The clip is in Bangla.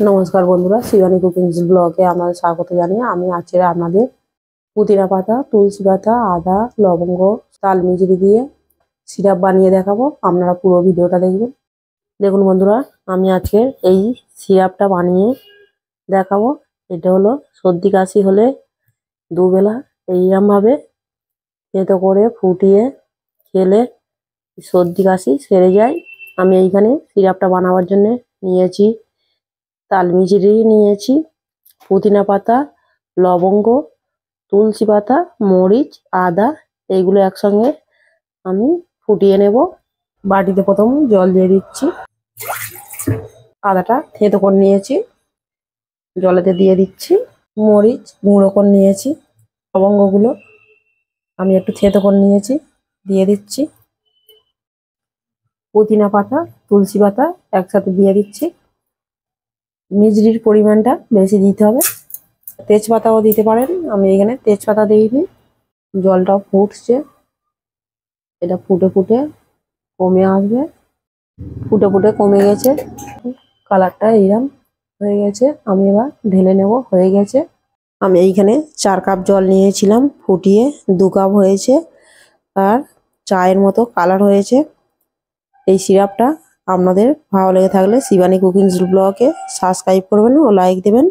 নমস্কার বন্ধুরা, শিবানী কুকিংস ব্লগে আমাদের স্বাগত জানিয়ে আমি আজকে আপনাদের পুদিনা পাতা, তুলসী পাতা, আদা, লবঙ্গ, তালমিজরি দিয়ে সিরাপ বানিয়ে দেখাবো। আপনারা পুরো ভিডিওটা দেখবেন। দেখুন বন্ধুরা, আমি আজকে এই সিরাপটা বানিয়ে দেখাবো। এটা হলো সর্দি কাশি হলে দুবেলা এইরকমভাবে তেতো করে ফুটিয়ে খেলে সর্দি কাশি সেরে যায়। আমি এইখানে সিরাপটা বানাবার জন্য নিয়েছি তালমিজরি, নিয়েছি পুদিনা পাতা, লবঙ্গ, তুলসী পাতা, মরিচ, আদা, এইগুলো একসঙ্গে আমি ফুটিয়ে নেব। বাটিতে প্রথম জল দিয়ে দিচ্ছি। আদাটা থেঁতো করে নিয়েছি, জলেতে দিয়ে দিচ্ছি। মরিচ গুঁড়ো করে নিয়েছি। লবঙ্গগুলো আমি একটু থেঁতো করে নিয়েছি, দিয়ে দিচ্ছি। পুদিনা পাতা, তুলসী পাতা একসাথে দিয়ে দিচ্ছি। মিজরির পরিমাণটা বেশি দিতে হবে। তেজপাতাও দিতে পারেন, আমি এখানে তেজপাতা দিইনি। জলটা ফুটছে, এটা ফুটে ফুটে কমে আসবে। ফুটে ফুটে কমে গেছে, কালারটা এইরকম হয়ে গেছে। আমি এবার ঢেলে নেব। হয়ে গেছে। আমি এইখানে 4 কাপ জল নিয়েছিলাম, ফুটিয়ে 2 কাপ হয়েছে, আর চায়ের মতো কালার হয়েছে। এই সিরাপটা আপনাদের ভালো লেগে থাকলে শিবানী কুকিংস ব্লগে সাবস্ক্রাইব করবেন ও লাইক দেবেন।